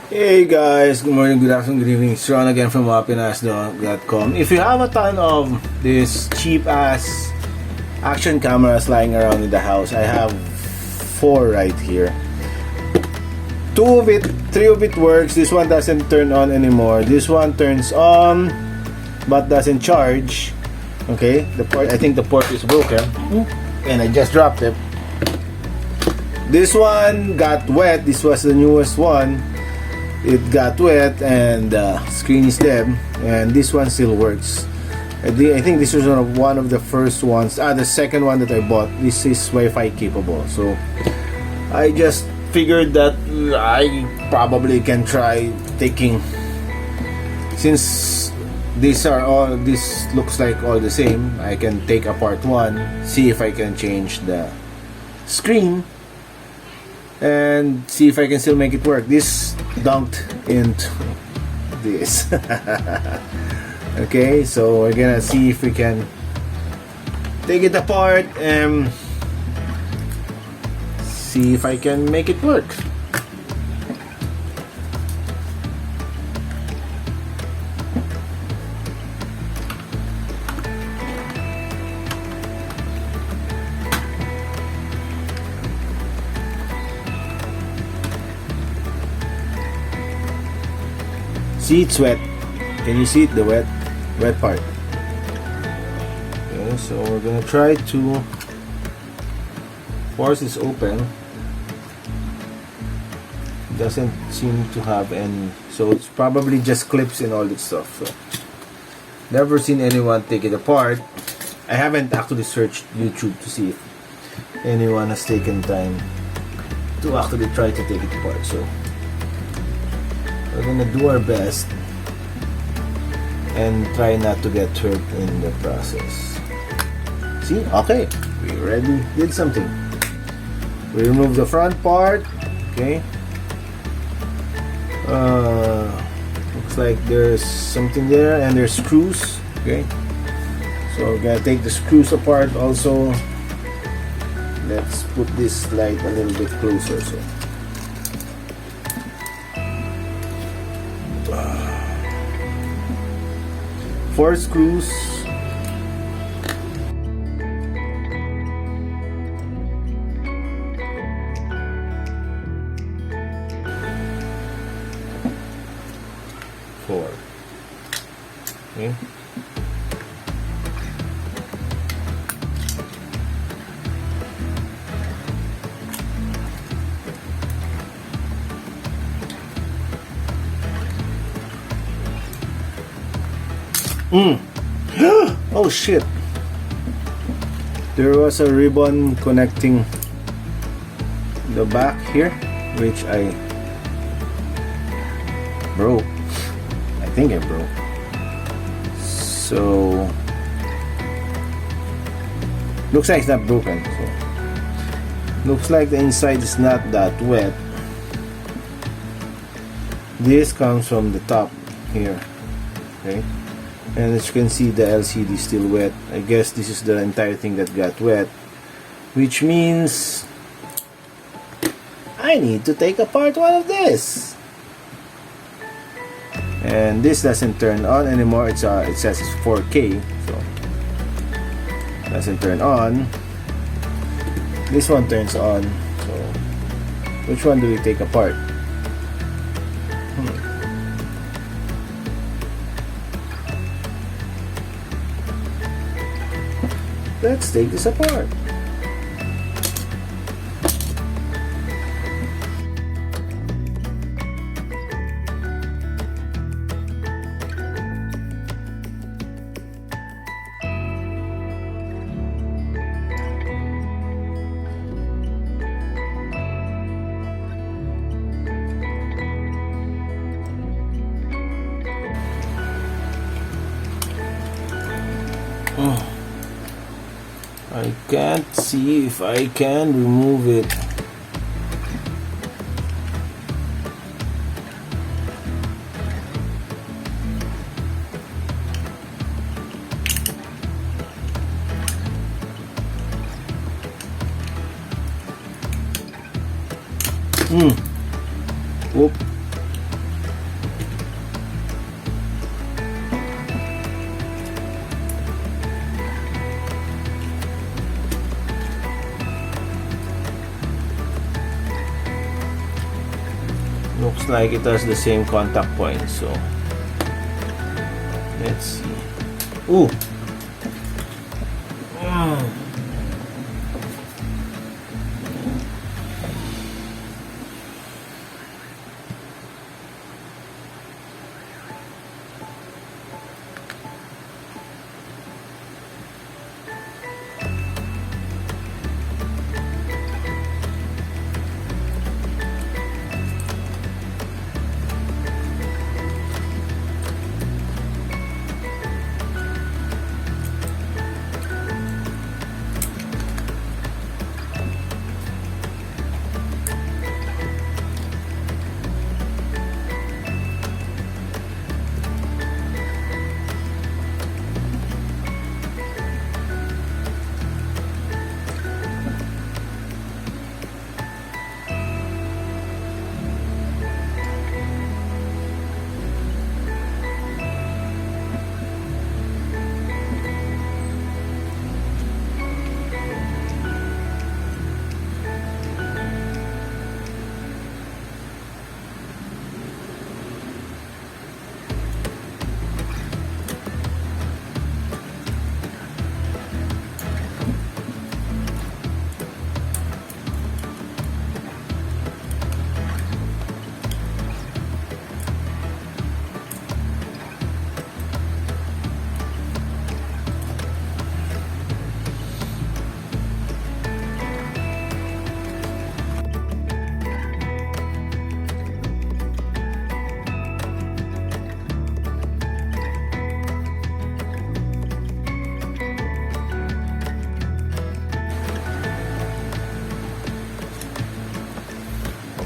Hey guys, good morning, good afternoon, good evening. It's Ron again from happiness.com. If you have a ton of this cheap ass action cameras lying around in the house, I have 4 right here. 3 of it works. This one doesn't turn on anymore. This one turns on but doesn't charge. Okay, I think the port is broken and I just dropped it. This one got wet. This was the newest one. It got wet and the screen is dead, and this one still works. I think this was one of the first ones. The second one that I bought. This is Wi-Fi capable, so I just figured that I probably can try taking, since this looks like all the same, I can take apart one, see if I can change the screen and see if I can still make it work. This dunked into this. Okay, so we're gonna see if we can take it apart and see if I can make it work. See, it's wet. Can you see it? The wet part. Okay, so we're gonna try to force this open. Doesn't seem to have any, so it's probably just clips and all this stuff. So never seen anyone take it apart. I haven't actually searched YouTube to see if anyone has taken time to actually try to take it apart. So we're gonna do our best and try not to get hurt in the process. See? Okay, we already did something. We remove the front part. Okay. Looks like there's something there, and there's screws. Okay. So we're gonna take the screws apart also. Let's put this light a little bit closer. So 4 screws. Okay. Oh shit, there was a ribbon connecting the back here, which I broke. I think I broke. So looks like it's not broken. So looks like the inside is not that wet. This comes from the top here. Okay. And as you can see, the LCD is still wet. I guess this is the entire thing that got wet, which means I need to take apart one of this. And this doesn't turn on anymore. It says it's 4K, so it doesn't turn on. This one turns on. So which one do we take apart? Let's take this apart. I can't see if I can remove it. Whoop. looks like it has the same contact point, so let's see. Ooh.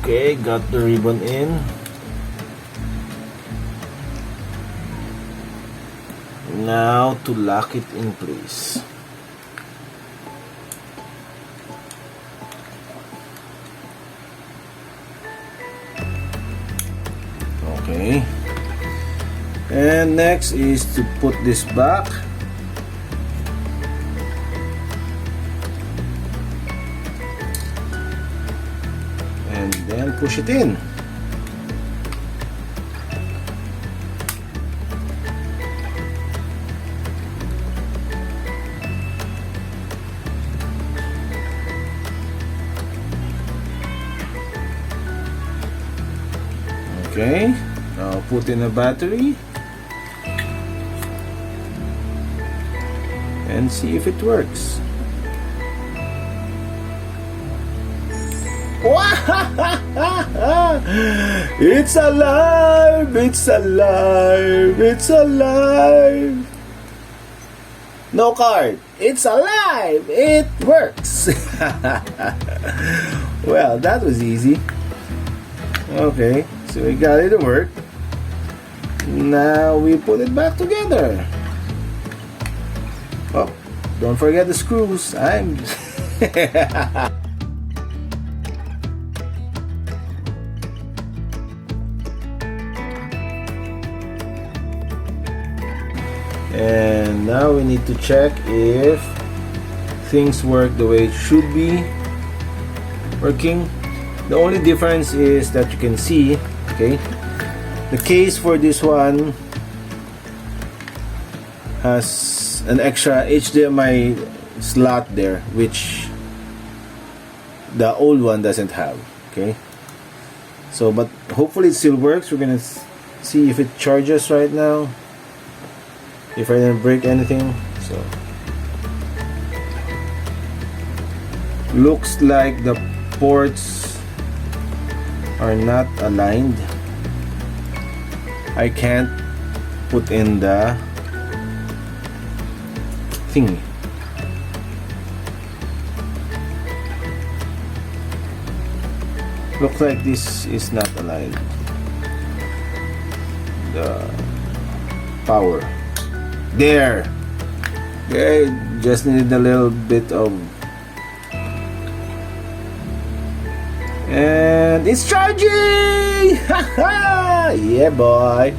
Okay, got the ribbon in. Now to lock it in place. Okay. And next is to put this back. And then push it in. Okay, now put in a battery and see if it works. It's alive! It's alive! It's alive! No card! It's alive! It works! Well, that was easy. Okay, so we got it to work. Now we put it back together. Oh, don't forget the screws. I'm... And now we need to check if things work the way it should be working. The only difference is that you can see, okay, the case for this one has an extra HDMI slot there, which the old one doesn't have. Okay, so but hopefully it still works. We're gonna see if it charges right now, if I didn't break anything. So looks like the ports are not aligned. I can't put in the thingy. Looks like this is not aligned. The power. There. Okay, just needed a little bit of, and it's charging! Yeah, boy.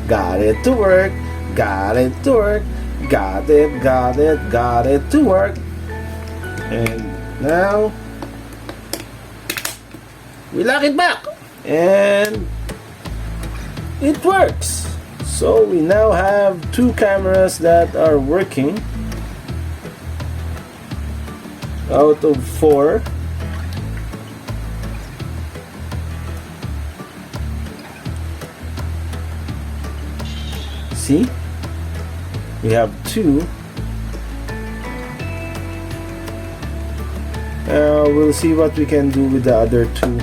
Got it to work. Got it to work. Got it to work. And now we lock it back. and it works. So we now have 2 cameras that are working out of 4. See, we have 2. We'll see what we can do with the other 2.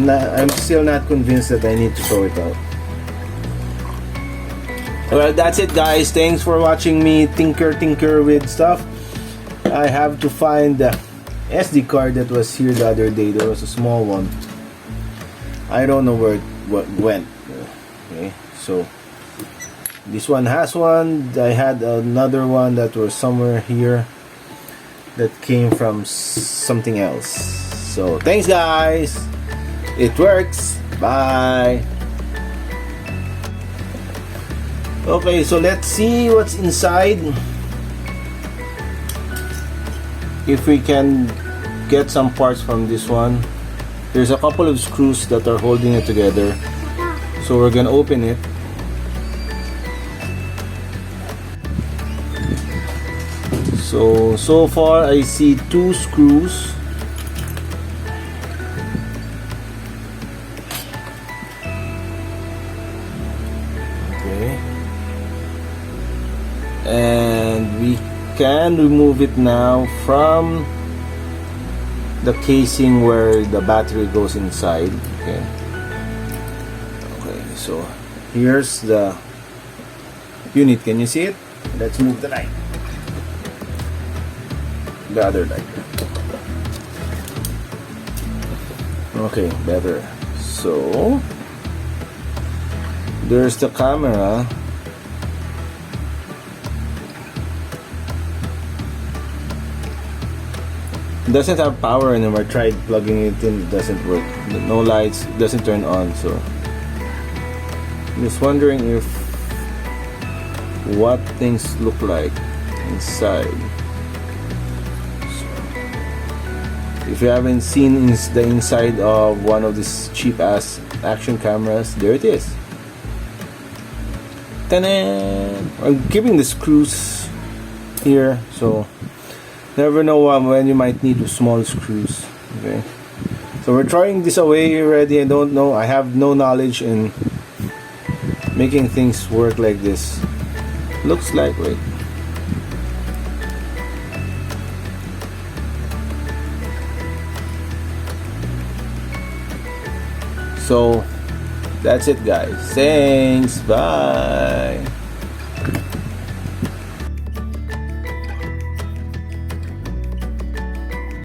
I'm still not convinced that I need to throw it out. Well, that's it, guys. Thanks for watching me tinker with stuff. I have to find the SD card that was here the other day. There was a small one. I don't know where it went. Okay, so this one has one. I had another one that was somewhere here that came from something else. So thanks, guys. It works. Bye. Okay, so let's see what's inside. If we can get some parts from this one. There's a couple of screws that are holding it together. So we're gonna open it. So far I see 2 screws. Okay. And we can remove it now from the casing where the battery goes inside. Okay. Okay, so here's the unit. Can you see it? Let's move the light. The other light. Okay, better. So there's the camera. It doesn't have power anymore. I tried plugging it in, it doesn't work. No lights, it doesn't turn on. So I'm just wondering if what things look like inside. If you haven't seen the inside of one of these cheap ass action cameras, there it is. Ta-da! I'm keeping the screws here, so never know when you might need small screws. Okay, so we're trying this away already. I don't know. I have no knowledge in making things work like this. Looks like, wait. So that's it, guys. Thanks. Bye.